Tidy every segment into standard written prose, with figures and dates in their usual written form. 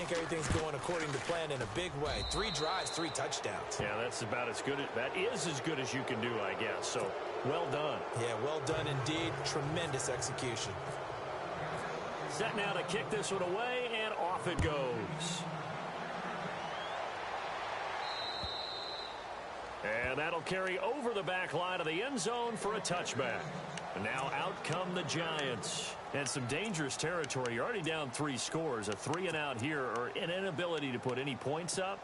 think everything's going according to plan in a big way. 3 drives, 3 touchdowns. Yeah, that is as good as you can do, I guess. So, well done. Yeah, well done indeed. Tremendous execution. Set now to kick this one away, and off it goes. And that'll carry over the back line of the end zone for a touchback. And now out come the Giants. And some dangerous territory. You're already down 3 scores. A 3-and-out here, or an inability to put any points up.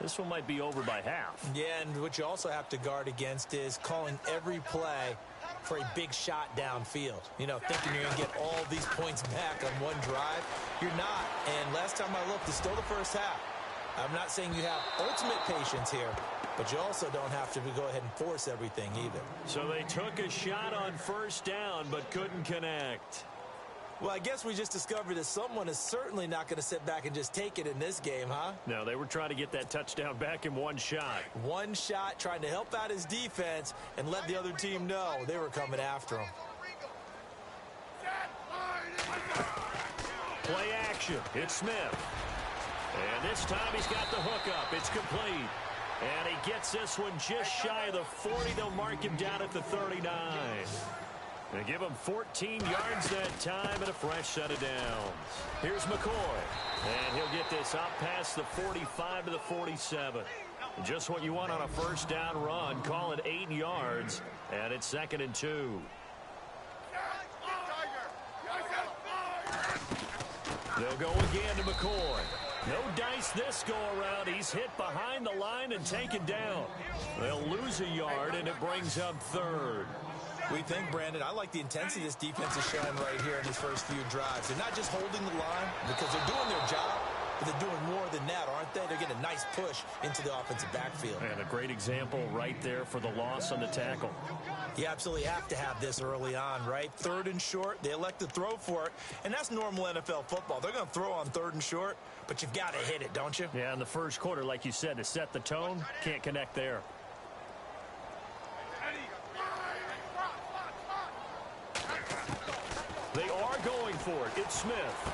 This one might be over by half. Yeah, and what you also have to guard against is calling every play for a big shot downfield. You know, thinking you're going to get all these points back on one drive. You're not. And last time I looked, it's still the first half. I'm not saying you have ultimate patience here, but you also don't have to go ahead and force everything either. So they took a shot on first down, but couldn't connect. Well, I guess we just discovered that someone is certainly not going to sit back and just take it in this game, huh? No, they were trying to get that touchdown back in one shot. One shot, trying to help out his defense and let the other team know they were coming after him. Play action. It's Smith. And this time he's got the hook up. It's complete. And he gets this one just shy of the 40. They'll mark him down at the 39. They give him 14 yards that time and a fresh set of downs. Here's McCoy. And he'll get this up past the 45 to the 47. Just what you want on a first down run. Call it 8 yards. And it's 2nd and 2. They'll go again to McCoy. No dice this go-around. He's hit behind the line and taken down. They'll lose a yard, and it brings up 3rd. We think, Brandon, I like the intensity this defense is showing right here in these first few drives. They're not just holding the line because they're doing their job, but they're doing more than that, aren't they? They're getting a nice push into the offensive backfield. And a great example right there for the loss on the tackle. You absolutely have to have this early on, right? 3rd and short, they elect to throw for it, and that's normal NFL football. They're going to throw on 3rd and short, but you've got to hit it, don't you? Yeah, in the first quarter, like you said, to set the tone, can't connect there. They are going for it. It's Smith.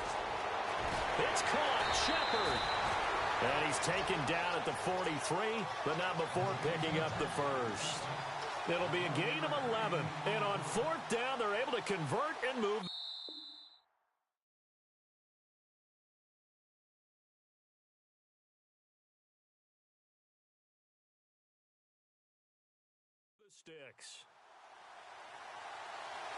It's caught. Shepard. And he's taken down at the 43, but not before picking up the first. It'll be a gain of 11. And on 4th down, they're able to convert and move. The sticks.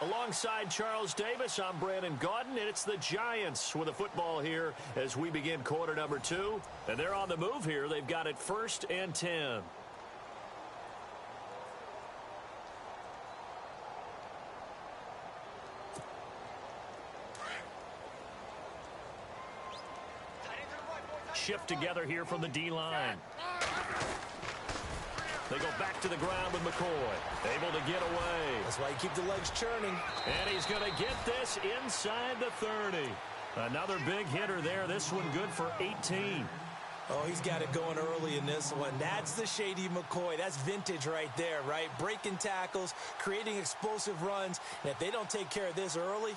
Alongside Charles Davis, I'm Brandon Gaudin, and it's the Giants with the football here as we begin quarter number 2. And they're on the move here. They've got it 1st and 10. Shift together here from the D-line. They go back to the ground with McCoy. Able to get away. That's why you keep the legs churning. And he's going to get this inside the 30. Another big hitter there. This one good for 18. Oh, he's got it going early in this one. That's the Shady McCoy. That's vintage right there, right? Breaking tackles, creating explosive runs. And if they don't take care of this early,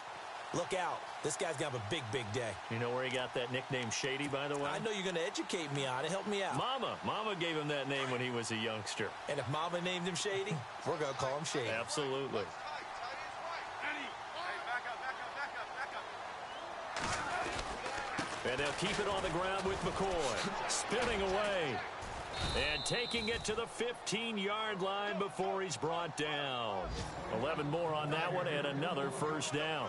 look out. This guy's going to have a big, big day. You know where he got that nickname Shady, by the way? I know you're going to educate me on it. Help me out. Mama gave him that name when he was a youngster. And if Mama named him Shady, we're going to call him Shady. Absolutely. And they'll keep it on the ground with McCoy. Spinning away. And taking it to the 15-yard line before he's brought down. 11 more on that one and another first down.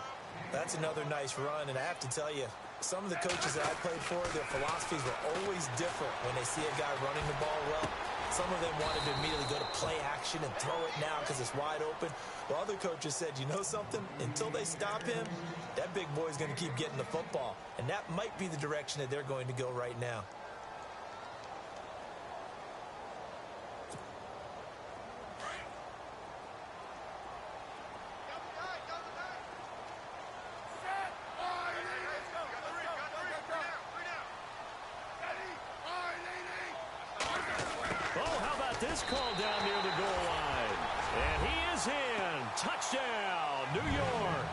That's another nice run, and I have to tell you, some of the coaches that I played for, their philosophies were always different when they see a guy running the ball well. Some of them wanted to immediately go to play action and throw it now because it's wide open. While other coaches said, you know something? Until they stop him, that big boy's going to keep getting the football. And that might be the direction that they're going to go right now. This call down near the goal line. And he is in. Touchdown, New York.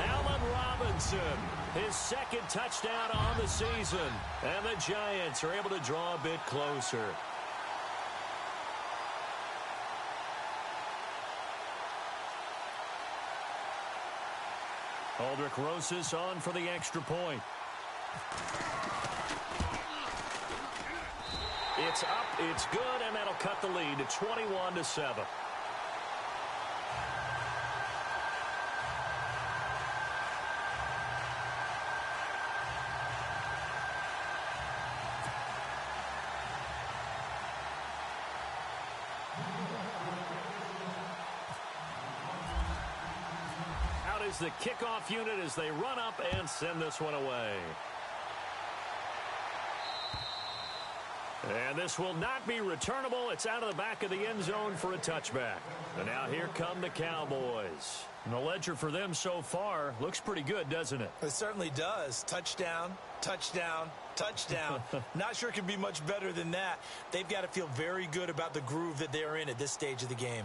Allen Robinson. His second touchdown on the season. And the Giants are able to draw a bit closer. Aldrich Rosas on for the extra point. It's up, it's good, and that'll cut the lead to 21-7. Out is the kickoff unit as they run up and send this one away. And this will not be returnable. It's out of the back of the end zone for a touchback. And now here come the Cowboys. And the ledger for them so far looks pretty good, doesn't it? It certainly does. Touchdown, touchdown, touchdown. Not sure it can be much better than that. They've got to feel very good about the groove that they're in at this stage of the game.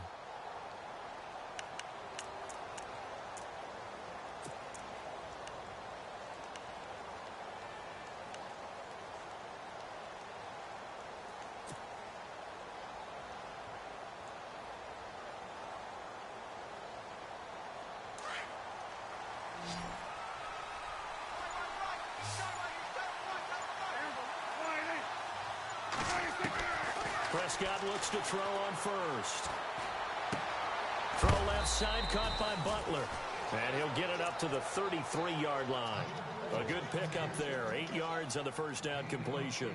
Prescott looks to throw on first. Throw left side, caught by Butler. And he'll get it up to the 33-yard line. A good pickup there, 8 yards on the first down completion.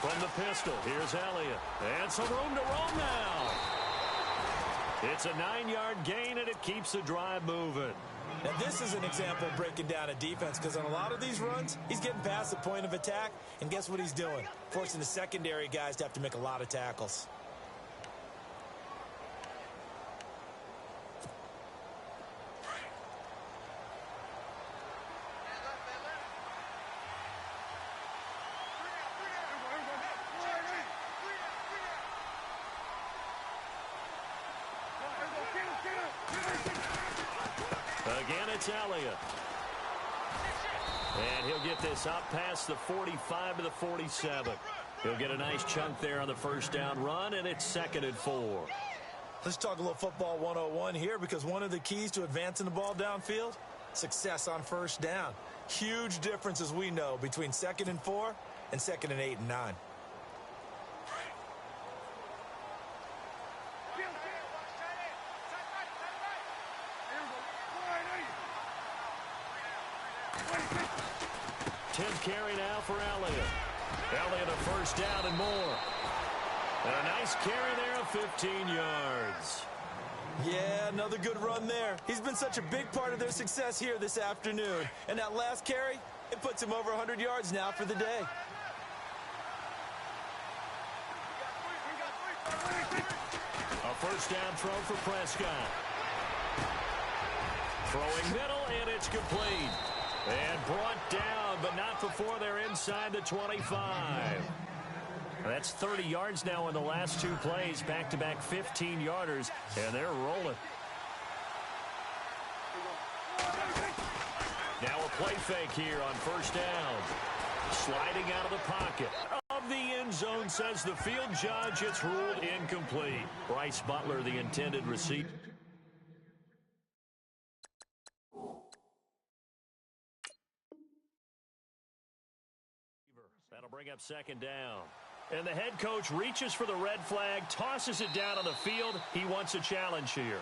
From the pistol, here's Elliott. And some room to roam now. It's a 9-yard gain, and it keeps the drive moving. Now, this is an example of breaking down a defense, because on a lot of these runs, he's getting past the point of attack, and guess what he's doing? Forcing the secondary guys to have to make a lot of tackles. Again, it's Elliott. And he'll get this up past the 45 to the 47. He'll get a nice chunk there on the first down run, and it's 2nd and 4. Let's talk a little football 101 here, because one of the keys to advancing the ball downfield, success on first down. Huge difference, as we know, between 2nd and 4 and 2nd and 8 and 9. Tenth carry now for Elliott. Elliott a first down and more. And a nice carry there of 15 yards. Yeah, another good run there. He's been such a big part of their success here this afternoon. And that last carry, it puts him over 100 yards now for the day. A first down throw for Prescott. Throwing middle, and it's complete. And brought down, but not before they're inside the 25. That's 30 yards now in the last 2 plays, back-to-back 15-yarders, and they're rolling. Now a play fake here on first down. Sliding out of the pocket of the end zone, says the field judge. It's ruled incomplete. Bryce Butler, the intended receiver. That'll bring up 2nd down. And the head coach reaches for the red flag, tosses it down on the field. He wants a challenge here.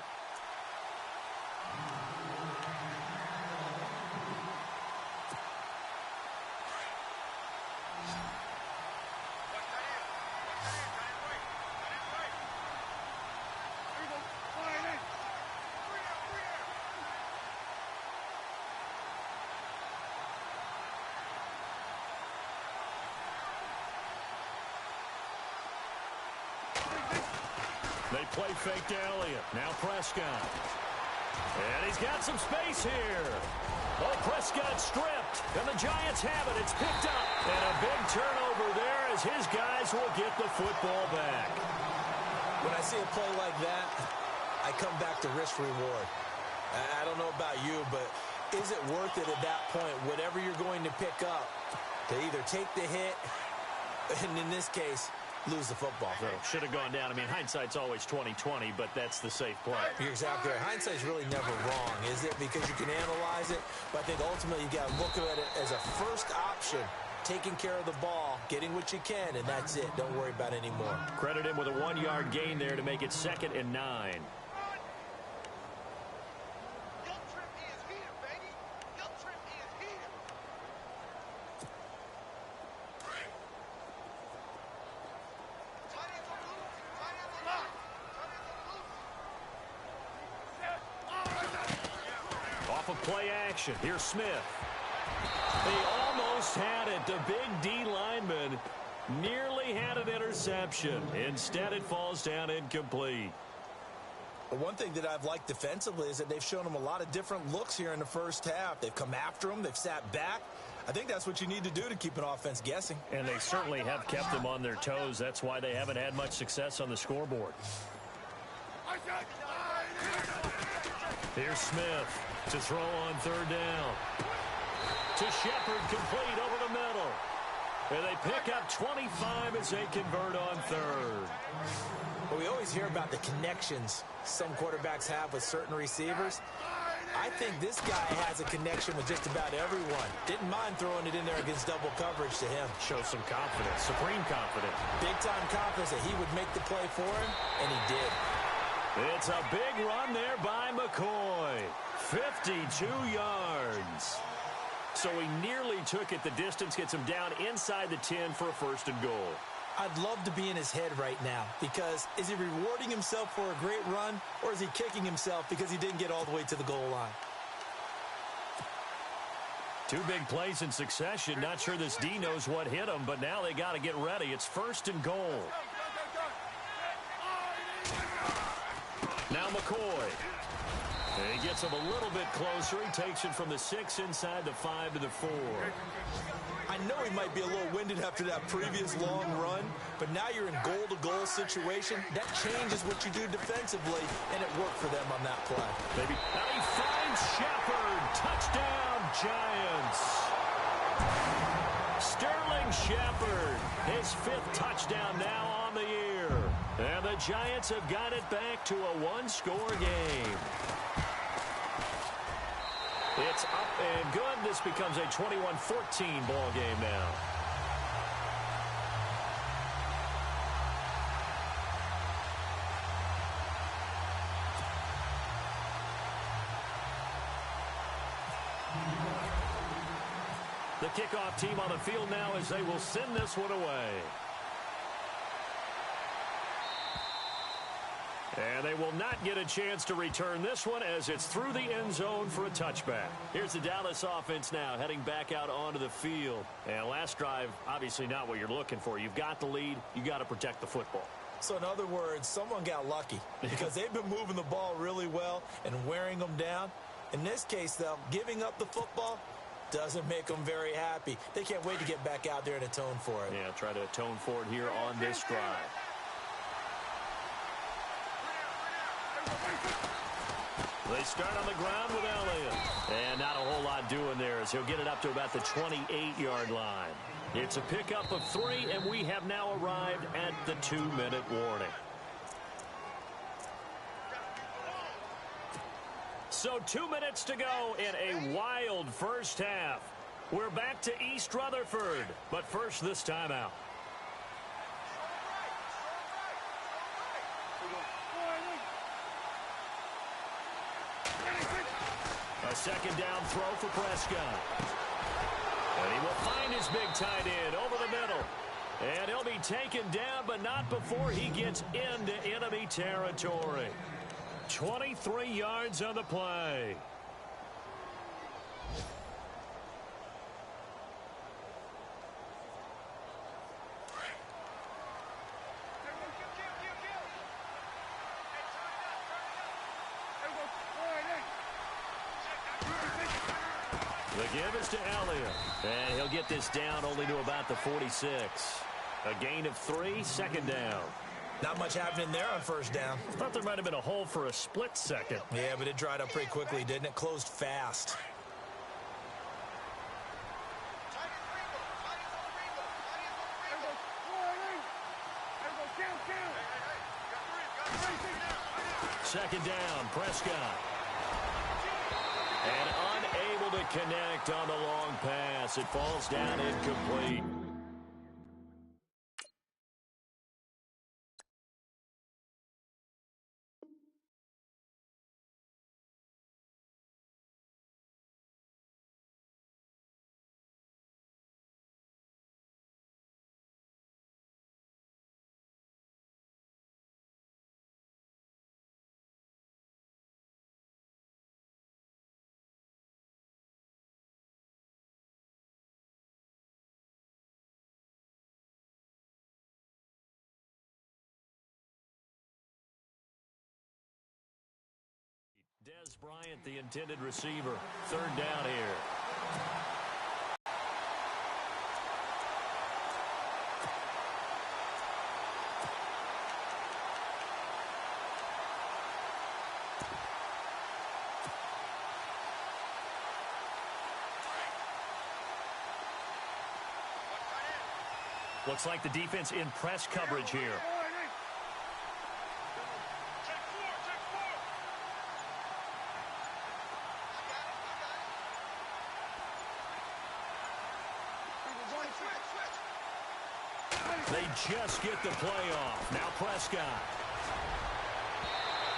They play fake to Elliott. Now Prescott. And he's got some space here. Oh, Prescott stripped. And the Giants have it. It's picked up. And a big turnover there as his guys will get the football back. When I see a play like that, I come back to risk reward. I don't know about you, but is it worth it at that point, whatever you're going to pick up, to either take the hit, and in this case, lose the football? So, should have gone down. I mean, hindsight's always 20/20, but that's the safe play. You're exactly right. Hindsight's really never wrong, is it? Because you can analyze it, but I think ultimately you got to look at it as a first option, taking care of the ball, getting what you can, and that's it. Don't worry about it anymore. Credit him with a 1-yard gain there to make it 2nd and 9. Play action. Here's Smith. They almost had it. The big D lineman nearly had an interception. Instead, it falls down incomplete. But one thing that I've liked defensively is that they've shown them a lot of different looks here in the first half. They've come after them. They've sat back. I think that's what you need to do to keep an offense guessing. And they certainly have kept them on their toes. That's why they haven't had much success on the scoreboard. Here's Smith to throw on 3rd down. To Shepard, complete over the middle. And they pick up 25 as they convert on 3rd. Well, we always hear about the connections some quarterbacks have with certain receivers. I think this guy has a connection with just about everyone. Didn't mind throwing it in there against double coverage to him. Shows some confidence, supreme confidence. Big-time confidence that he would make the play for him, and he did. It's a big run there by McCoy. 52 yards. So he nearly took it the distance, gets him down inside the 10 for a 1st and goal. I'd love to be in his head right now, because is he rewarding himself for a great run, or is he kicking himself because he didn't get all the way to the goal line? 2 big plays in succession. Not sure this D knows what hit him, but now they got to get ready. It's 1st and goal. Now McCoy. And he gets him a little bit closer. He takes it from the 6 inside the 5 to the 4. I know he might be a little winded after that previous long run, but now you're in goal-to-goal situation. That changes what you do defensively, and it worked for them on that play. Maybe. Now he finds Shepard. Touchdown, Giants. Sterling Shepard, his 5th touchdown now on the year. And the Giants have got it back to a 1-score game. It's up and good. This becomes a 21-14 ball game now. The kickoff team on the field now as they will send this one away. And they will not get a chance to return this one as it's through the end zone for a touchback. Here's the Dallas offense now heading back out onto the field. And last drive, obviously not what you're looking for. You've got the lead. You got to protect the football. So in other words, someone got lucky because they've been moving the ball really well and wearing them down. In this case, though, giving up the football doesn't make them very happy. They can't wait to get back out there and atone for it. Yeah, try to atone for it here on this drive. They start on the ground with Elliott. And not a whole lot doing there as he'll get it up to about the 28-yard line. It's a pickup of 3, and we have now arrived at the 2-minute warning. So 2 minutes to go in a wild first half. We're back to East Rutherford, but first this timeout. A 2nd down throw for Prescott. And he will find his big tight end over the middle. And he'll be taken down, but not before he gets into enemy territory. 23 yards on the play. The give is to Elliott. And he'll get this down only to about the 46. A gain of 3, second down. Not much happening there on first down. Thought there might have been a hole for a split second. Yeah, but it dried up pretty quickly, didn't it? Closed fast. Second down, Prescott. And unable to connect on the long pass. It falls down incomplete. Des Bryant, the intended receiver. Third down here. Looks like the defense in press coverage here. They just get the play off. Now Prescott.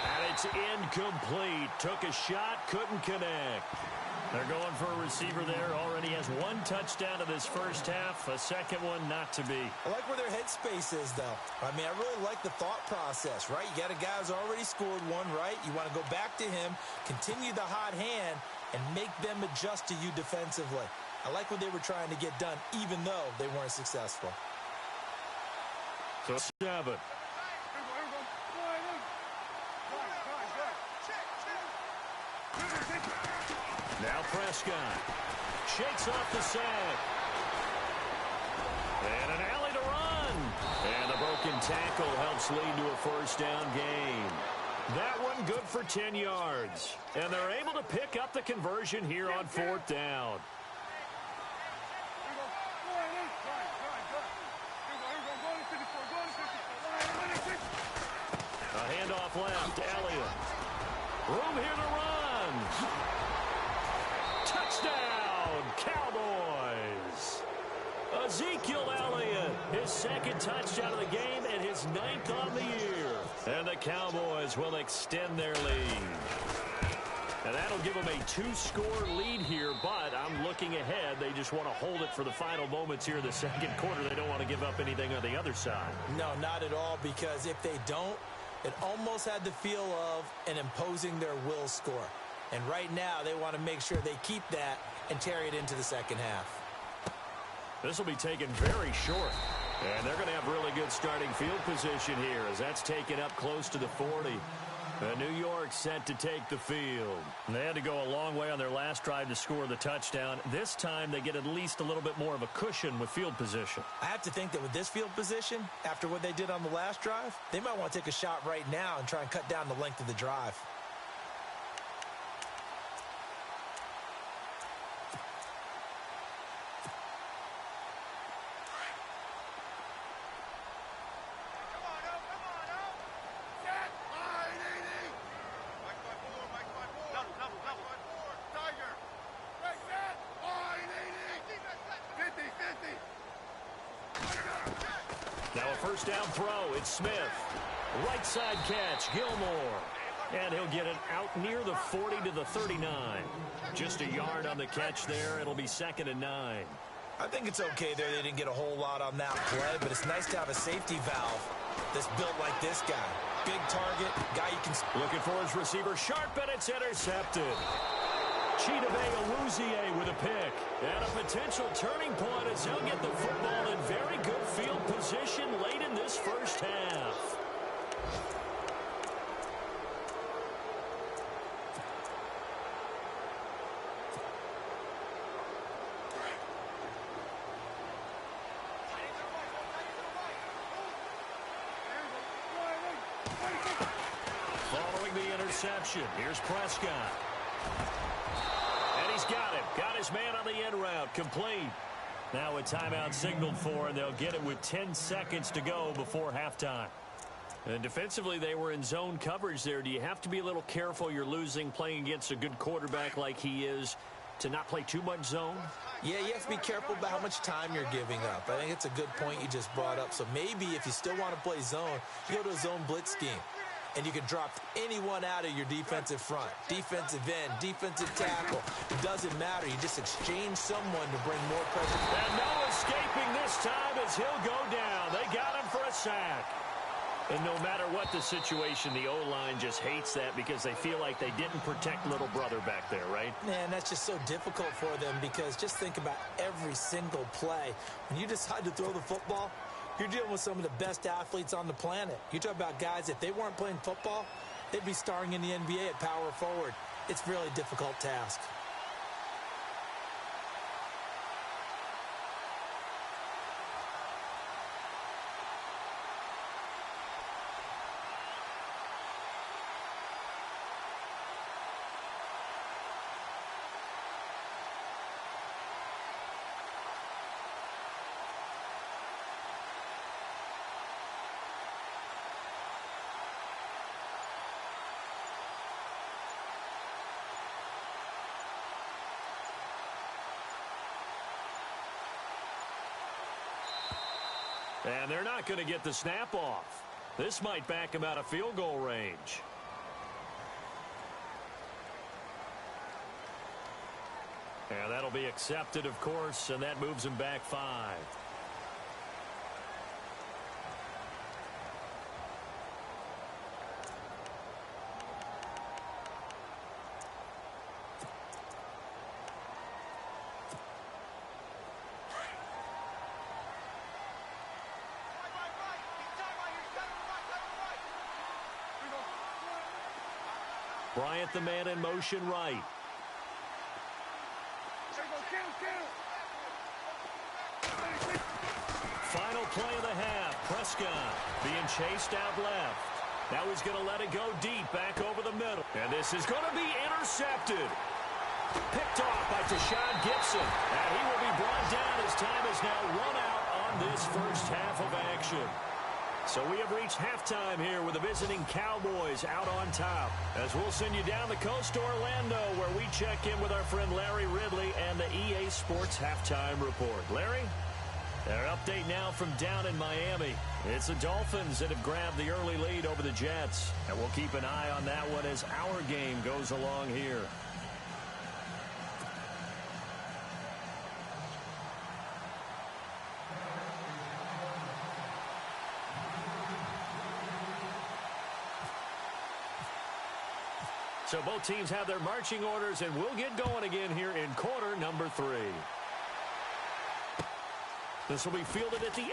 And it's incomplete. Took a shot, couldn't connect. They're going for a receiver there. Already has 1 touchdown in this first half. A second one not to be. I like where their headspace is, though. I mean, I really like the thought process, right? You got a guy who's already scored one, right? You want to go back to him, continue the hot hand, and make them adjust to you defensively. I like what they were trying to get done, even though they weren't successful. So 7. Now Prescott shakes off the sack. And an alley to run. And the broken tackle helps lead to a first down gain. That one good for 10 yards. And they're able to pick up the conversion here on fourth down. A handoff left, Elliott. Room here to run. Touchdown, Cowboys. Ezekiel Elliott, his second touchdown of the game and his 9th on the year. And the Cowboys will extend their lead. And that'll give them a 2-score lead here, but I'm looking ahead. They just want to hold it for the final moments here in the second quarter. They don't want to give up anything on the other side. No, not at all, because if they don't, it almost had the feel of an imposing their will score. And right now, they want to make sure they keep that and carry it into the second half. This will be taken very short. And they're going to have really good starting field position here as that's taken up close to the 40. New York set to take the field. And they had to go a long way on their last drive to score the touchdown. This time, they get at least a little bit more of a cushion with field position. I have to think that with this field position, after what they did on the last drive, they might want to take a shot right now and try and cut down the length of the drive. Now a first down throw. It's Smith. Right side catch, Gilmore. And he'll get it out near the 40 to the 39. Just a yard on the catch there. It'll be 2nd and 9. I think it's okay there. They didn't get a whole lot on that play, but it's nice to have a safety valve that's built like this guy. Big target, guy you can... Looking for his receiver, sharp, and it's intercepted. Chidobe Awuzie with a pick. And a potential turning point as he'll get the football in very good field position late in this first half. reception. Here's Prescott. And he's got him. Got his man on the end route. Complete. Now a timeout signaled for, and they'll get it with 10 seconds to go before halftime. And defensively, they were in zone coverage there. Do you have to be a little careful? You're losing playing against a good quarterback like he is to not play too much zone? Yeah, you have to be careful about how much time you're giving up. I think it's a good point you just brought up. So maybe if you still want to play zone, you go to a zone blitz scheme. And you can drop anyone out of your defensive front. Defensive end, defensive tackle. It doesn't matter. You just exchange someone to bring more pressure. And no escaping this time as he'll go down. They got him for a sack. And no matter what the situation, the O-line just hates that because they feel like they didn't protect little brother back there, right? Man, that's just so difficult for them because just think about every single play. When you decide to throw the football, you're dealing with some of the best athletes on the planet. You talk about guys, if they weren't playing football, they'd be starring in the NBA at power forward. It's a really difficult task. And they're not going to get the snap off. This might back him out of field goal range. And that'll be accepted, of course, and that moves him back 5. Bryant, the man in motion right. Final play of the half. Prescott being chased out left. Now he's going to let it go deep back over the middle. And this is going to be intercepted. Picked off by Deshaun Gibson. And he will be brought down as time is now run out on this first half of action. So we have reached halftime here with the visiting Cowboys out on top. As we'll send you down the coast to Orlando where we check in with our friend Larry Ridley and the EA Sports Halftime Report. Larry, our update now from down in Miami. It's the Dolphins that have grabbed the early lead over the Jets. And we'll keep an eye on that one as our game goes along here. So both teams have their marching orders, and we'll get going again here in quarter number 3. This will be fielded at the 8.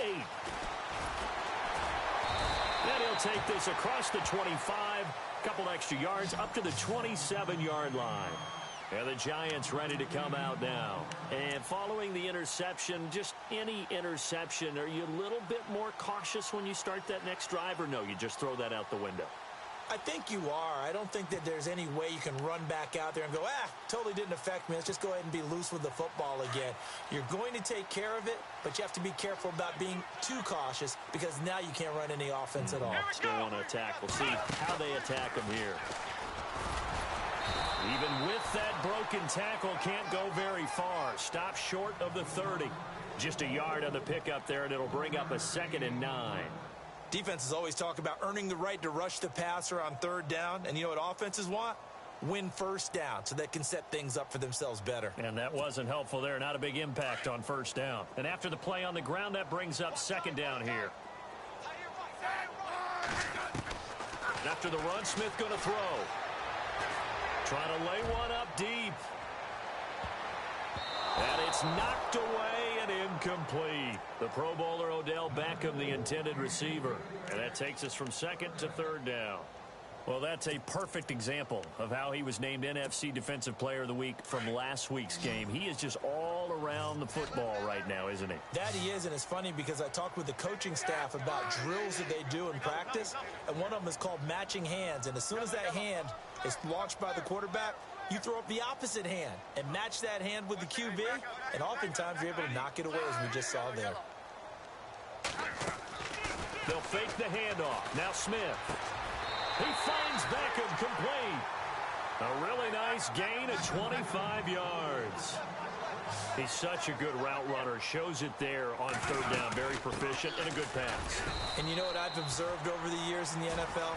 And he'll take this across the 25, couple extra yards, up to the 27-yard line. And the Giants ready to come out now. And following the interception, just any interception, are you a little bit more cautious when you start that next drive, or no, you just throw that out the window? I think you are. I don't think that there's any way you can run back out there and go, totally didn't affect me. Let's just go ahead and be loose with the football again. You're going to take care of it, but you have to be careful about being too cautious because now you can't run any offense at all. Still want to attack. We'll see how they attack him here. Even with that broken tackle, can't go very far. Stop short of the 30. Just a yard on the pickup there, and it'll bring up a 2nd and 9. Defenses always talk about earning the right to rush the passer on 3rd down. And you know what offenses want? Win 1st down so they can set things up for themselves better. And that wasn't helpful there. Not a big impact on 1st down. And after the play on the ground, that brings up 2nd down here. And after the run, Smith going to throw. Trying to lay one up deep. And it's knocked away and incomplete. The Pro Bowler Odell Beckham, the intended receiver. And that takes us from 2nd to 3rd down. Well, that's a perfect example of how he was named NFC Defensive Player of the Week from last week's game. He is just all around the football right now, isn't he? That he is, and it's funny because I talked with the coaching staff about drills that they do in practice, and one of them is called matching hands. And as soon as that hand It's launched by the quarterback. You throw up the opposite hand and match that hand with the QB, and oftentimes you're able to knock it away, as we just saw there. They'll fake the handoff. Now Smith. He finds Beckham complete. A really nice gain of 25 yards. He's such a good route runner. Shows it there on third down. Very proficient and a good pass. And you know what I've observed over the years in the NFL?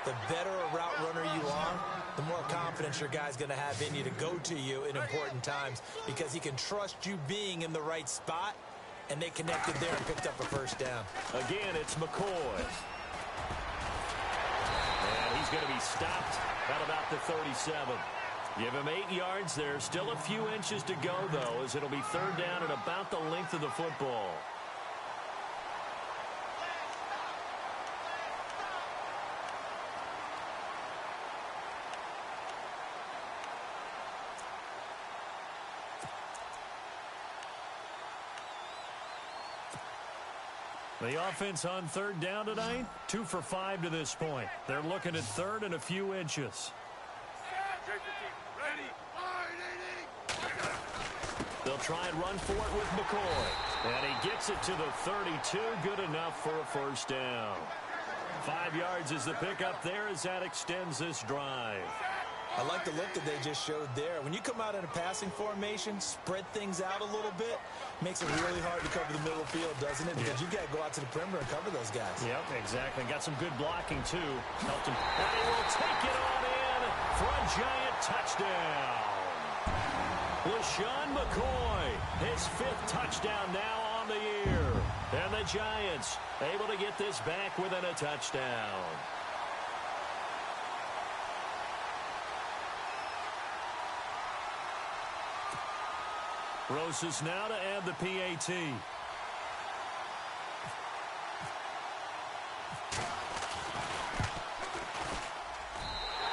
The better a route runner you are, the more confidence your guy's going to have in you to go to you in important times, because he can trust you being in the right spot, and they connected there and picked up a first down. Again, it's McCoy. And he's going to be stopped at about the 37. Give him 8 yards there. Still a few inches to go, though, as it'll be third down at about the length of the football. The offense on third down tonight, 2 for 5 to this point. They're looking at third and a few inches. They'll try and run for it with McCoy. And he gets it to the 32. Good enough for a first down. 5 yards is the pickup there as that extends this drive. I like the look that they just showed there. When you come out in a passing formation, spread things out a little bit, makes it really hard to cover the middle field, doesn't it? Because you got to go out to the perimeter and cover those guys. Yep, exactly. Got some good blocking, too. Helped him. And he will take it on in for a giant touchdown. LaShawn McCoy, his 5th touchdown now on the year. And the Giants able to get this back within a touchdown. Roses now to add the PAT.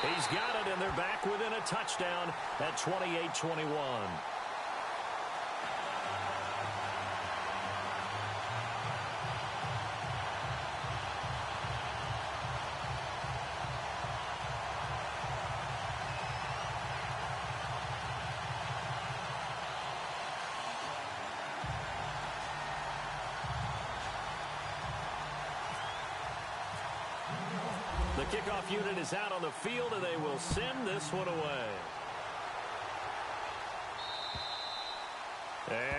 He's got it, and they're back within a touchdown at 28-21. The kickoff unit is out on the field, and they will send this one away.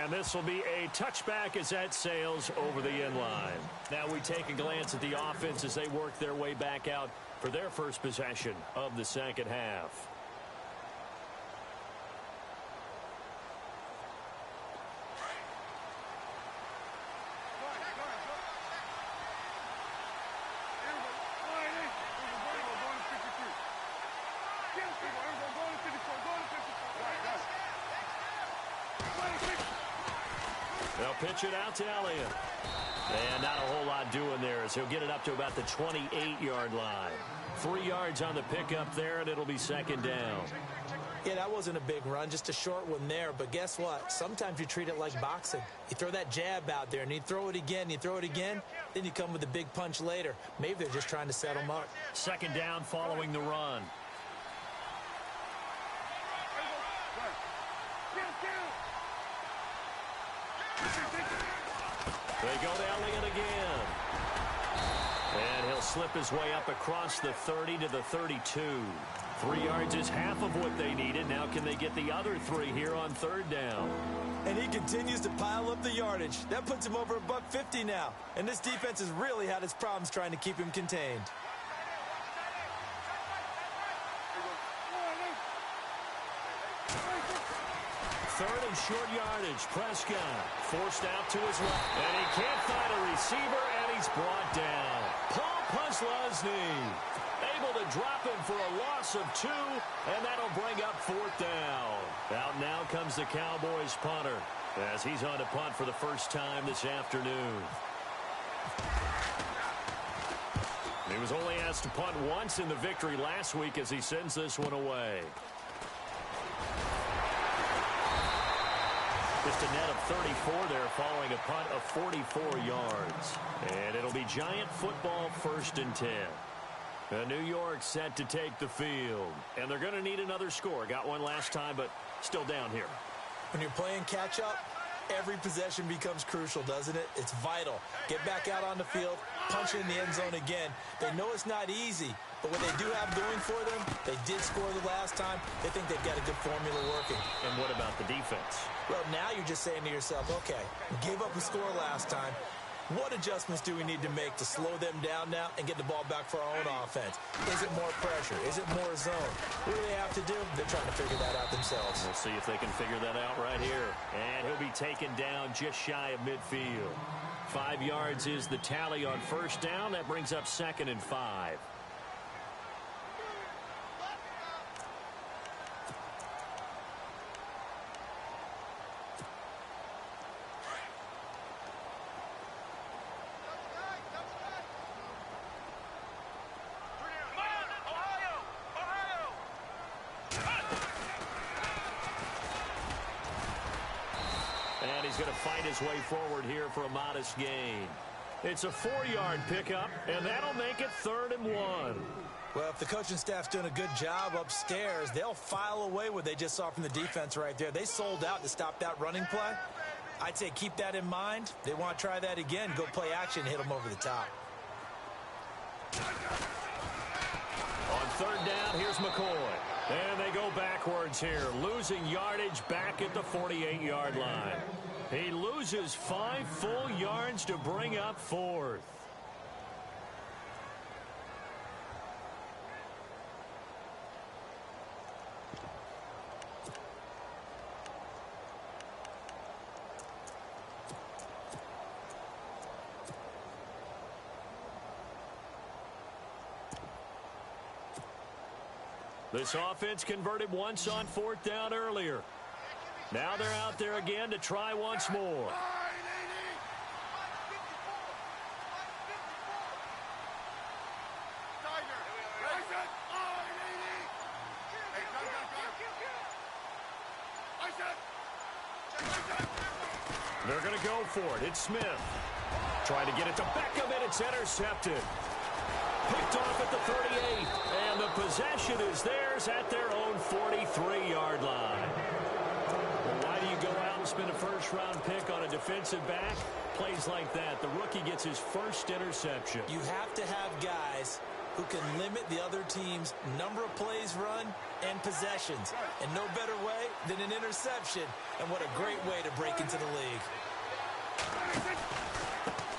And this will be a touchback as that sails over the end line. Now we take a glance at the offense as they work their way back out for their first possession of the second half. They'll pitch it out to Elliott. And not a whole lot doing there as he'll get it up to about the 28-yard line. 3 yards on the pickup there, and it'll be second down. Yeah, that wasn't a big run, just a short one there. But guess what? Sometimes you treat it like boxing. You throw that jab out there, and you throw it again, you throw it again, then you come with a big punch later. Maybe they're just trying to set them up. Second down following the run. They go to Elliott again. And he'll slip his way up across the 30 to the 32. 3 yards is half of what they needed. Now can they get the other 3 here on third down? And he continues to pile up the yardage. That puts him over $150 now. And this defense has really had its problems trying to keep him contained. Third and short yardage. Prescott forced out to his left. And he can't find a receiver, and he's brought down. Paul Posluszny able to drop him for a loss of 2, and that'll bring up fourth down. Out now comes the Cowboys punter as he's on to punt for the first time this afternoon. He was only asked to punt once in the victory last week as he sends this one away. Just a net of 34 there following a punt of 44 yards. And it'll be Giant football 1st and 10. New York set to take the field. And they're going to need another score. Got one last time, but still down here. When you're playing catch-up, every possession becomes crucial, doesn't it? It's vital. Get back out on the field, punch it in the end zone again. They know it's not easy, but what they do have going for them, they did score the last time. They think they've got a good formula working. And what about the defense? Well, now you're just saying to yourself, okay, we gave up a score last time. What adjustments do we need to make to slow them down now and get the ball back for our own offense? Is it more pressure? Is it more zone? What do they have to do? They're trying to figure that out themselves. We'll see if they can figure that out right here. And he'll be taken down just shy of midfield. 5 yards is the tally on first down. That brings up 2nd and 5. And he's going to fight his way forward here for a modest gain. It's a 4-yard pickup, and that'll make it 3rd and 1. Well, if the coaching staff's doing a good job upstairs, they'll file away what they just saw from the defense right there. They sold out to stop that running play. I'd say keep that in mind. They want to try that again, go play action, hit them over the top. On 3rd down, here's McCoy. And they go backwards here, losing yardage back at the 48-yard line. He loses 5 full yards to bring up 4th. This offense converted once on 4th down earlier. Now they're out there again to try once more. They're going to go for it. It's Smith. Trying to get it to Beckham, and it's intercepted. Picked off at the 38, and the possession is theirs at their own 43-yard line. Well, why do you go out and spend a first-round pick on a defensive back? Plays like that, the rookie gets his first interception. You have to have guys who can limit the other team's number of plays run and possessions. And no better way than an interception. And what a great way to break into the league.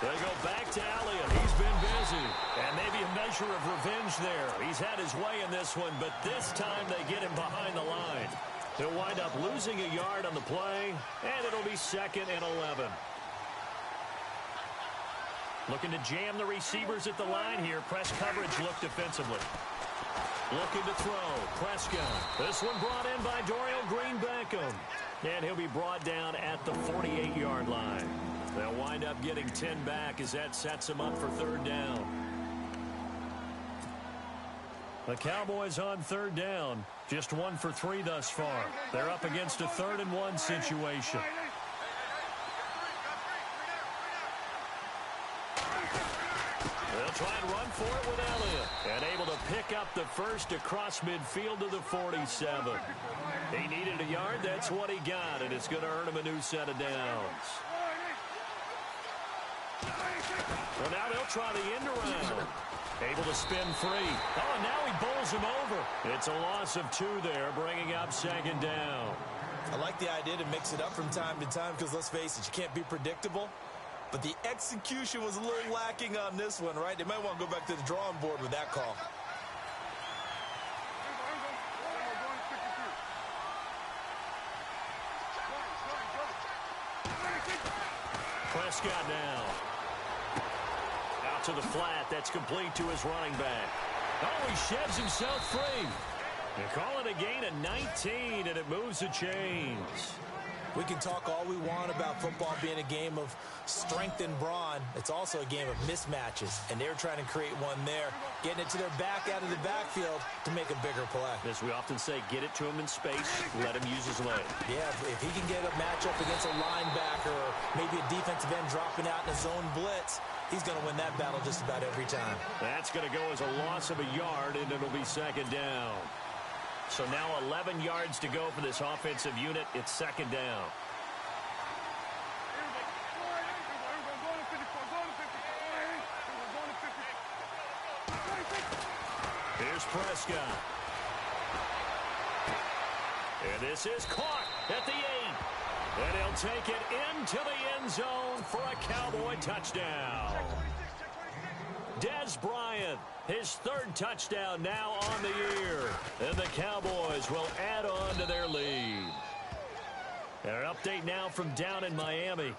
They go back to Elliott. He's been busy. And maybe a measure of revenge there. He's had his way in this one, but this time they get him behind the line. He'll wind up losing a yard on the play, and it'll be 2nd and 11. Looking to jam the receivers at the line here. Press coverage look defensively. Looking to throw. Prescott. This one brought in by Dorial Green-Beckham. And he'll be brought down at the 48-yard line. They'll wind up getting 10 back as that sets them up for 3rd down. The Cowboys on 3rd down. Just 1 for 3 thus far. They're up against a 3rd and 1 situation. They'll try and run for it with Elliott. And able to pick up the first across midfield to the 47. He needed a yard. That's what he got. And it's going to earn him a new set of downs. Well, now they'll try the end around. Able to spin free. Oh, and now he bowls him over. It's a loss of 2 there, bringing up 2nd down. I like the idea to mix it up from time to time because, let's face it, you can't be predictable. But the execution was a little lacking on this one, right? They might want to go back to the drawing board with that call. Prescott now. Out to the flat. That's complete to his running back. Oh, he sheds himself free. They call it a gain of 19, and it moves the chains. We can talk all we want about football being a game of strength and brawn. It's also a game of mismatches, and they're trying to create one there, getting it to their back out of the backfield to make a bigger play. As we often say, get it to him in space, let him use his leg. Yeah, if he can get a matchup against a linebacker or maybe a defensive end dropping out in a zone blitz, he's going to win that battle just about every time. That's going to go as a loss of a yard, and it'll be second down. So now 11 yards to go for this offensive unit. It's second down. Here's Prescott. And this is caught at the 8. And he'll take it into the end zone for a Cowboy touchdown. Dez Bryant, his third touchdown now on the year. And the Cowboys will add on to their lead. And an update now from down in Miami.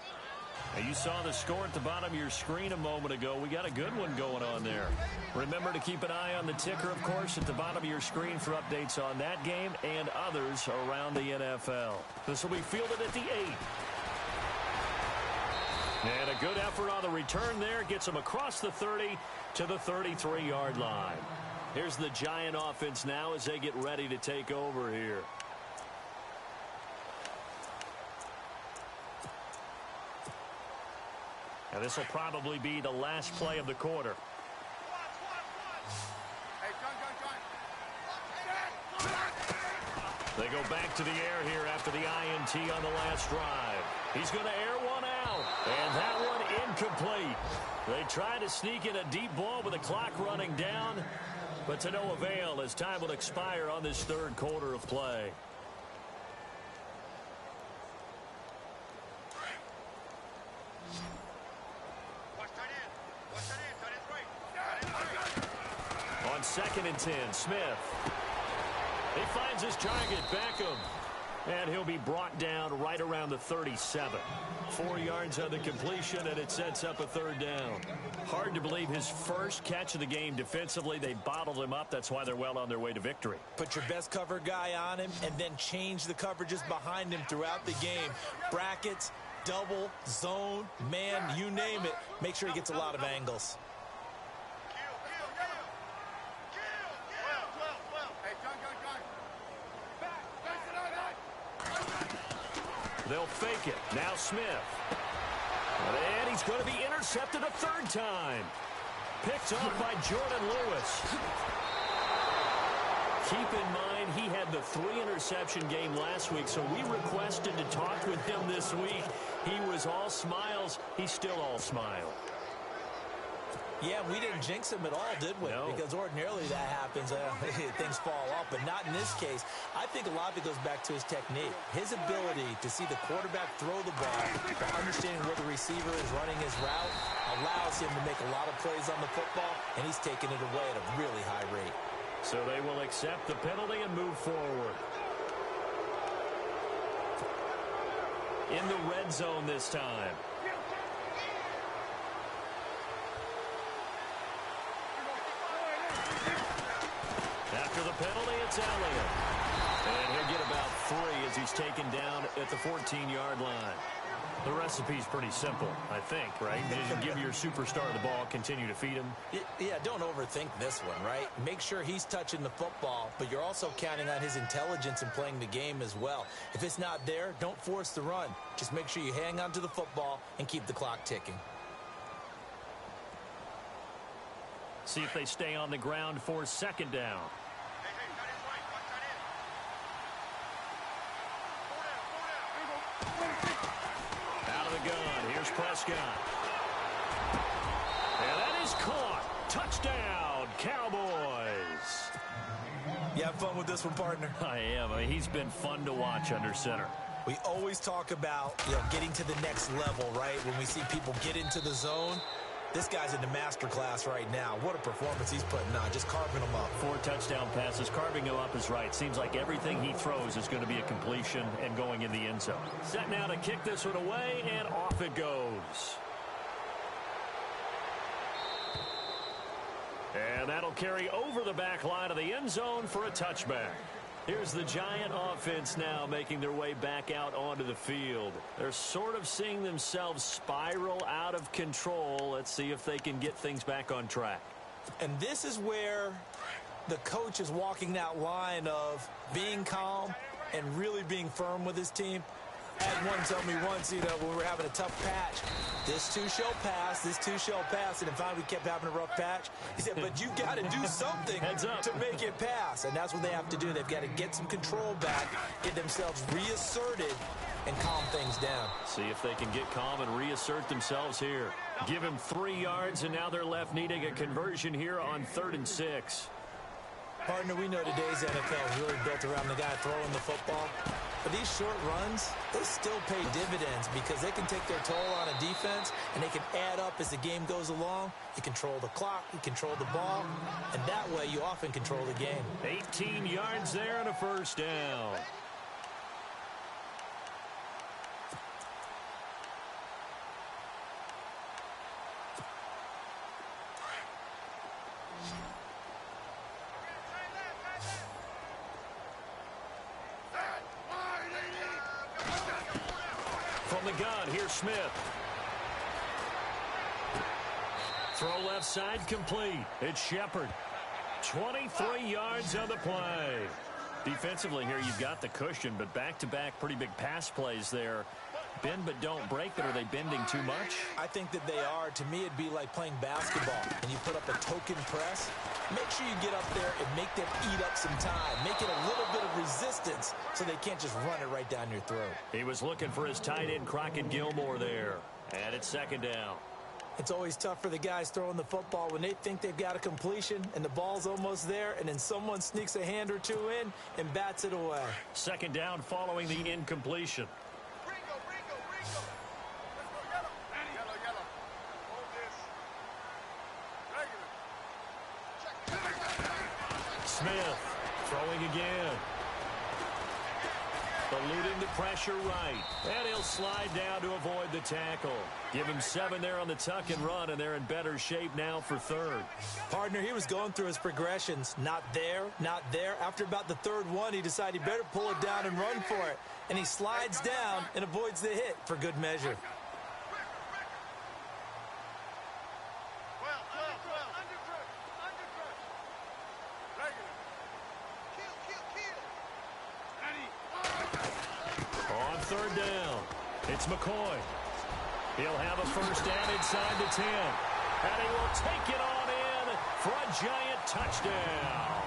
And you saw the score at the bottom of your screen a moment ago. We got a good one going on there. Remember to keep an eye on the ticker, of course, at the bottom of your screen for updates on that game and others around the NFL. This will be fielded at the 8. And a good effort on the return there. Gets him across the 30 to the 33-yard line. Here's the Giant offense now as they get ready to take over here. And this will probably be the last play of the quarter. They go back to the air here after the INT on the last drive. He's going to air one out. And that one incomplete. They try to sneak in a deep ball with the clock running down. But to no avail as time will expire on this third quarter of play. On 2nd and 10, Smith. He finds his target, Beckham. And he'll be brought down right around the 37. 4 yards on the completion, and it sets up a third down. Hard to believe his first catch of the game defensively. They bottled him up. That's why they're well on their way to victory. Put your best cover guy on him and then change the coverages behind him throughout the game. Brackets, double, zone, man, you name it. Make sure he gets a lot of angles. They'll fake it. Now Smith. And he's going to be intercepted a third time. Picked up by Jordan Lewis. Keep in mind, he had the 3-interception game last week, so we requested to talk with him this week. He was all smiles. He's still all smile. Yeah, we didn't jinx him at all, did we? No. Because ordinarily that happens. Things fall off, but not in this case. I think a lot of it goes back to his technique. His ability to see the quarterback throw the ball, but understanding where the receiver is running his route, allows him to make a lot of plays on the football, and he's taking it away at a really high rate. So they will accept the penalty and move forward. In the red zone this time. After the penalty, it's Elliott. And he'll get about 3 as he's taken down at the 14-yard line. The recipe's pretty simple, I think, right? You give your superstar the ball, continue to feed him. Yeah, don't overthink this one, right? Make sure he's touching the football, but you're also counting on his intelligence in playing the game as well. If it's not there, don't force the run. Just make sure you hang on to the football and keep the clock ticking. See if they stay on the ground for second down. Out of the gun, here's Prescott. And that is caught. Touchdown, Cowboys. You have fun with this one, partner? I am. I mean, he's been fun to watch under center. We always talk about, getting to the next level, right? When we see people get into the zone. This guy's in the master class right now. What a performance he's putting on, just carving them up. 4 touchdown passes. Carving him up is right. Seems like everything he throws is going to be a completion and going in the end zone. Set now to kick this one away, and off it goes. And that'll carry over the back line of the end zone for a touchback. Here's the Giant offense now making their way back out onto the field. They're sort of seeing themselves spiral out of control. Let's see if they can get things back on track. And this is where the coach is walking that line of being calm and really being firm with his team. Had one tell me once, when we were having a tough patch, this too shall pass, this too shall pass, and finally we kept having a rough patch. He said, but you got to do something to make it pass, and that's what they have to do. They've got to get some control back, get themselves reasserted, and calm things down. See if they can get calm and reassert themselves here. Give him 3 yards, and now they're left needing a conversion here on 3rd and 6. Partner, we know today's NFL is really built around the guy throwing the football. But these short runs, they still pay dividends because they can take their toll on a defense, and they can add up as the game goes along. You control the clock, you control the ball, and that way you often control the game. 18 yards there and a first down. From the gun, here's Smith. Throw left side complete. It's Shepard. 23 yards on the play. Defensively here, you've got the cushion, but back-to-back pretty big pass plays there. Bend but don't break, but are they bending too much? I think that they are. To me, it'd be like playing basketball, and you put up a token press. Make sure you get up there and make them eat up some time. Make it a little bit of resistance so they can't just run it right down your throat. He was looking for his tight end, Crockett Gilmore, there. And it's 2nd down. It's always tough for the guys throwing the football when they think they've got a completion and the ball's almost there, and then someone sneaks a hand or two in and bats it away. 2nd down following the incompletion. Smith throwing again. Eluding the pressure right. And he'll slide down to avoid the tackle. Give him 7 there on the tuck and run, and they're in better shape now for 3rd. Partner, he was going through his progressions. Not there, not there. After about the 3rd one, he decided he better pull it down and run for it. And he slides down and avoids the hit for good measure. On 3rd down, it's McCoy. He'll have a first down inside the 10. And he will take it on in for a giant touchdown.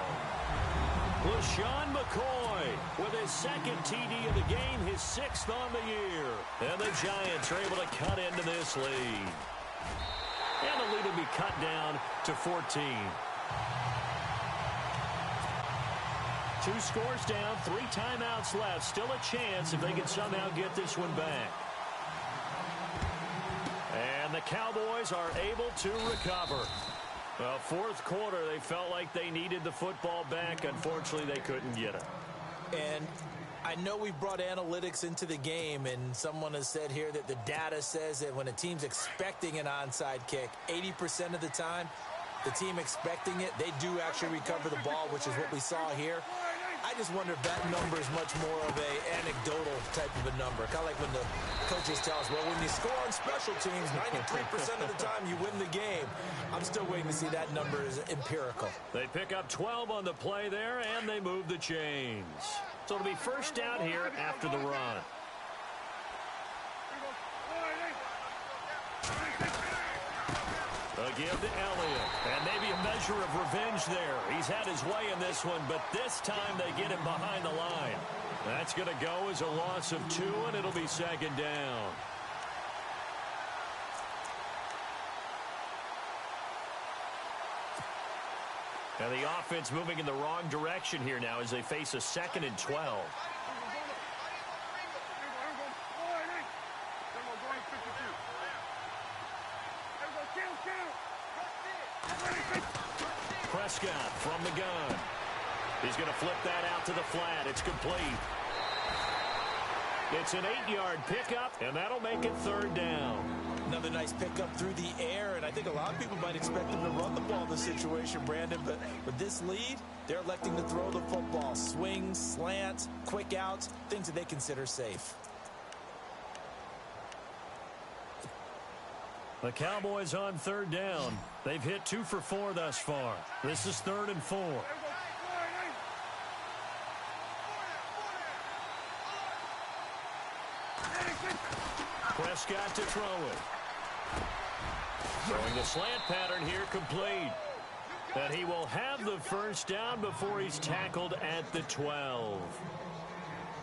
LaShawn McCoy with his 2nd TD of the game, his 6th on the year. And the Giants are able to cut into this lead. And the lead will be cut down to 14. 2 scores down, 3 timeouts left. Still a chance if they can somehow get this one back. And the Cowboys are able to recover. Well, 4th quarter, they felt like they needed the football back. Unfortunately, they couldn't get it. And I know we brought analytics into the game, and someone has said here that the data says that when a team's expecting an onside kick, 80% of the time, the team expecting it, they do actually recover the ball, which is what we saw here. I just wonder if that number is much more of a anecdotal type of a number. Kind of like when the coaches tell us, well, when you score on special teams, 93% of the time you win the game. I'm still waiting to see that number is empirical. They pick up 12 on the play there, and they move the chains. So it'll be first down here after the run. A give to Elliott, and maybe a measure of revenge there. He's had his way in this one, but this time they get him behind the line. That's going to go as a loss of 2, and it'll be 2nd down. And the offense moving in the wrong direction here now as they face a 2nd and 12. Prescott from the gun. He's going to flip that out to the flat. It's complete. It's an 8-yard pickup, and that'll make it 3rd down. Another nice pickup through the air, and I think a lot of people might expect them to run the ball in this situation, Brandon, but with this lead, they're electing to throw the football. Swings, slants, quick outs, things that they consider safe. The Cowboys on 3rd down. They've hit 2 for 4 thus far. This is 3rd and 4. Prescott to throw it. Throwing the slant pattern here, complete. And he will have the first down before he's tackled at the 12.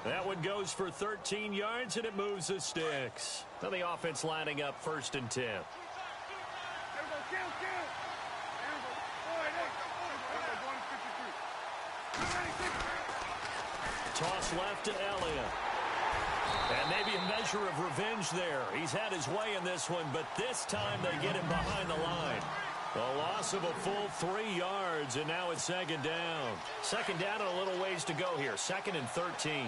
That one goes for 13 yards, and it moves the sticks. Now the offense lining up 1st and 10. Toss left to Elliott. And maybe a measure of revenge there. He's had his way in this one, but this time they get him behind the line. A loss of a full 3 yards, and now it's 2nd down. 2nd down and a little ways to go here. 2nd and 13.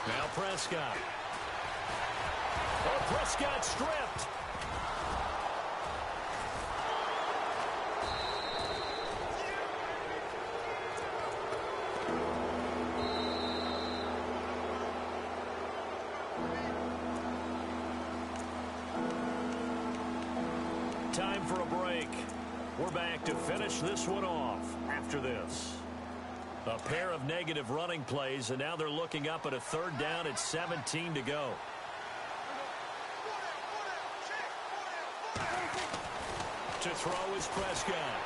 Now Prescott. Oh, Prescott stripped. Time for a break. We're back to finish this one off after this. A pair of negative running plays, and now they're looking up at a 3rd down at 17 to go. To throw is Prescott.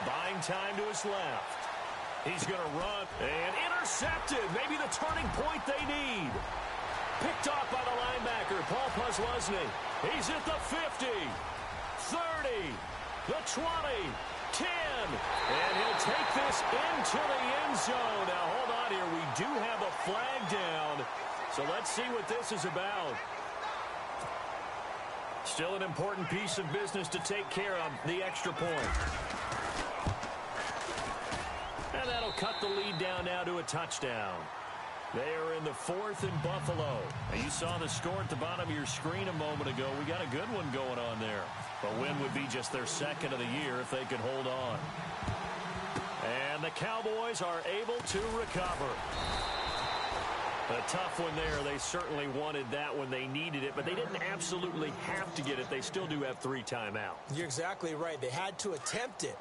Buying time to his left. He's going to run and intercepted. Maybe the turning point they need. Picked off by the linebacker, Paul Posluszny. He's at the 50, 30, the 20, 10, and he'll take this into the end zone. Now, hold on here. We do have a flag down, so let's see what this is about. Still an important piece of business to take care of, the extra point. And that'll cut the lead down now to a touchdown. They are in the 4th and Buffalo. Now, you saw the score at the bottom of your screen a moment ago. We got a good one going on there. A win would be just their 2nd of the year if they could hold on. And the Cowboys are able to recover. A tough one there. They certainly wanted that when they needed it, but they didn't absolutely have to get it. They still do have 3 timeouts. You're exactly right. They had to attempt it.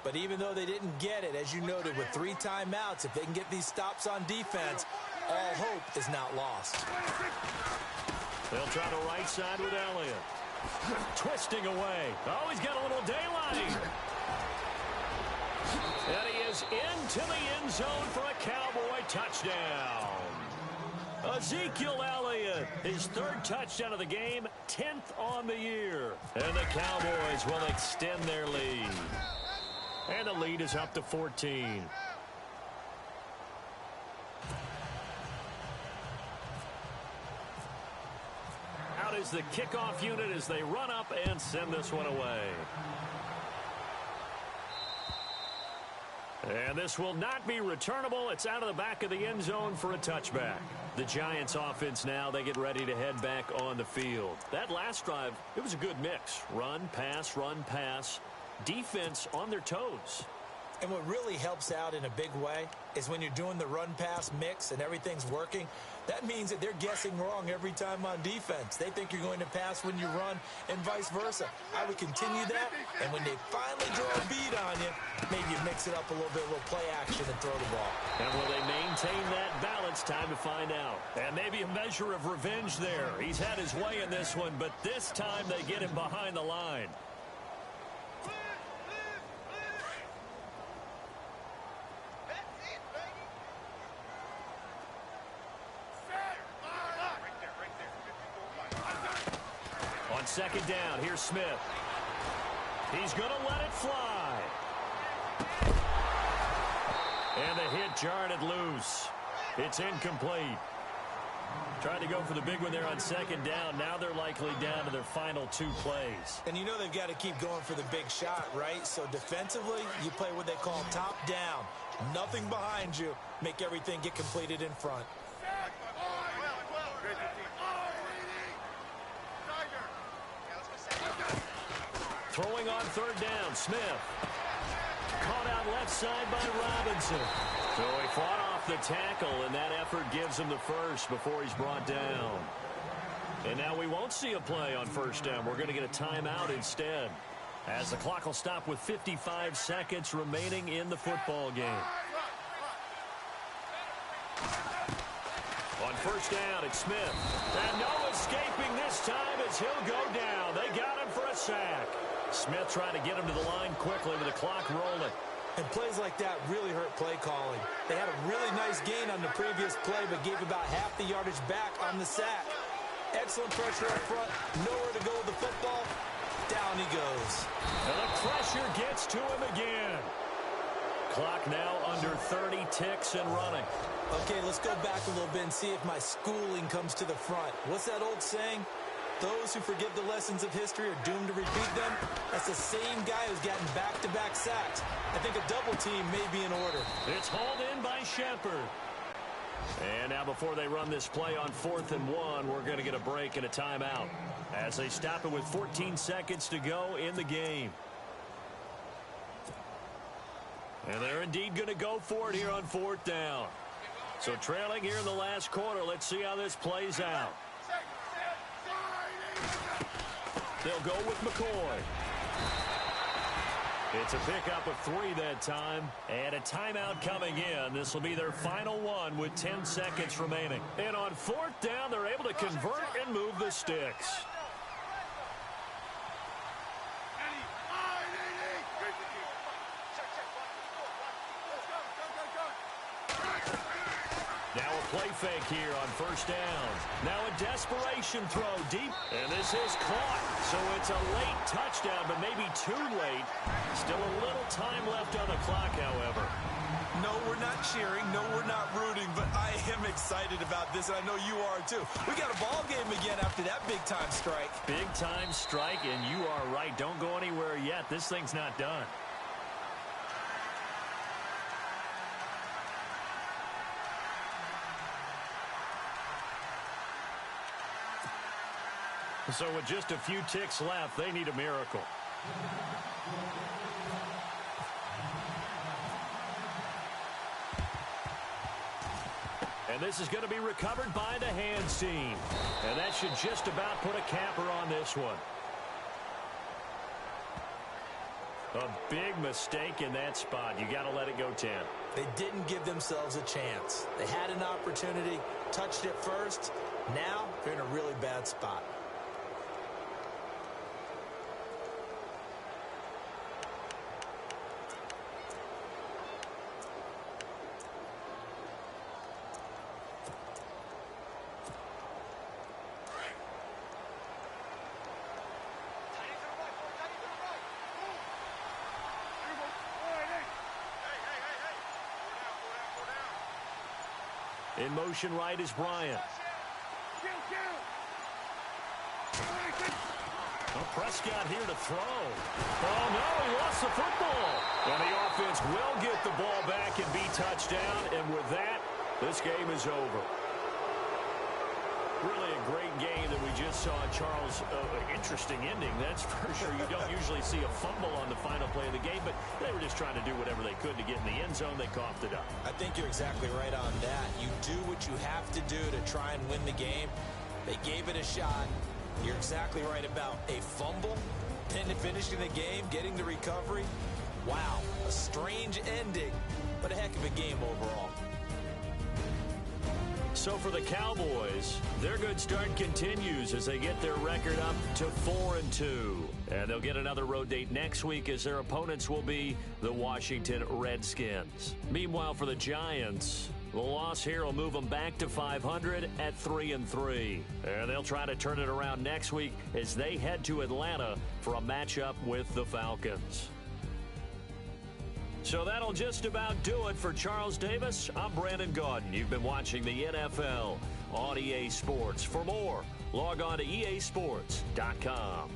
But even though they didn't get it, as you noted, with 3 timeouts, if they can get these stops on defense, all hope is not lost. They'll try the right side with Elliott. Twisting away. Oh, he's got a little daylight. And he is into the end zone for a Cowboy touchdown. Ezekiel Elliott, his 3rd touchdown of the game, 10th on the year. And the Cowboys will extend their lead. And the lead is up to 14. Out is the kickoff unit as they run up and send this one away. And this will not be returnable. It's out of the back of the end zone for a touchback. The Giants offense now, they get ready to head back on the field. That last drive, it was a good mix. Run, pass, defense on their toes. And what really helps out in a big way is when you're doing the run-pass mix and everything's working, that means that they're guessing wrong every time on defense. They think you're going to pass when you run and vice versa. I would continue that, and when they finally draw a beat on you, maybe you mix it up a little bit, a little play action and throw the ball. And will they maintain that balance? Time to find out. And maybe a measure of revenge there. He's had his way in this one, but this time they get him behind the line. On 2nd down, here's Smith. He's going to let it fly. And the hit jarred it loose. It's incomplete. Trying to go for the big one there on 2nd down. Now they're likely down to their final 2 plays. And you know they've got to keep going for the big shot, right? So defensively, you play what they call top down. Nothing behind you. Make everything get completed in front. Throwing on 3rd down, Smith. Caught out left side by Robinson. So he fought off the tackle, and that effort gives him the first before he's brought down. And now we won't see a play on 1st down. We're going to get a timeout instead, as the clock will stop with 55 seconds remaining in the football game. first down. It's Smith. And no escaping this time as he'll go down. They got him for a sack. Smith trying to get him to the line quickly with the clock rolling. And plays like that really hurt play calling. They had a really nice gain on the previous play, but gave about half the yardage back on the sack. Excellent pressure up front. Nowhere to go with the football. Down he goes. And the pressure gets to him again. Clock now under 30 ticks and running. Okay, let's go back a little bit and see if my schooling comes to the front. What's that old saying? Those who forgive the lessons of history are doomed to repeat them. That's the same guy who's gotten back-to-back sacks. I think a double team may be in order. It's hauled in by Shepard. And now before they run this play on 4th and 1, we're going to get a break and a timeout as they stop it with 14 seconds to go in the game. And they're indeed going to go for it here on 4th down. So trailing here in the last quarter, let's see how this plays out. They'll go with McCoy. It's a pickup of 3 that time, and a timeout coming in. This will be their final one with 10 seconds remaining. And on 4th down, they're able to convert and move the sticks. Now a play fake here on 1st down. Now a desperation throw deep, and this is caught. So it's a late touchdown, but maybe too late. Still a little time left on the clock, however. No, we're not cheering. No, we're not rooting, but I am excited about this, and I know you are too. We got a ball game again after that big-time strike. Big-time strike, and you are right. Don't go anywhere yet. This thing's not done. So with just a few ticks left, they need a miracle. And this is going to be recovered by the hands team. And that should just about put a capper on this one. A big mistake in that spot. You got to let it go 10. They didn't give themselves a chance. They had an opportunity, touched it first. Now they're in a really bad spot. In motion right is Bryant. Well, Prescott here to throw. Oh, no, he lost the football. And the offense will get the ball back and be touchdown. And with that, this game is over. Really a great game that we just saw, Charles. Interesting ending, that's for sure. You don't usually see a fumble on the final play of the game, but they were just trying to do whatever they could to get in the end zone. They coughed it up. I think you're exactly right on that. You do what you have to do to try and win the game. They gave it a shot. You're exactly right about a fumble, then finishing the game, getting the recovery. Wow, a strange ending, but a heck of a game overall. So for the Cowboys, their good start continues as they get their record up to 4-2. And they'll get another road date next week as their opponents will be the Washington Redskins. Meanwhile, for the Giants, the loss here will move them back to 500 at 3-3. And they'll try to turn it around next week as they head to Atlanta for a matchup with the Falcons. So that'll just about do it for Charles Davis. I'm Brandon Gaudin. You've been watching the NFL on EA Sports. For more, log on to easports.com.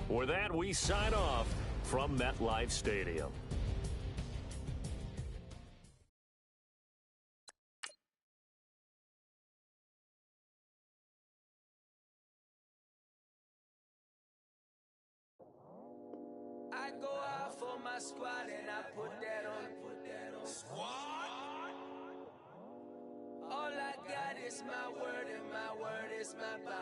With that, we sign off from MetLife Stadium. I go out for my squad and I put that on. Squad? All I got is my word and my word is my bond.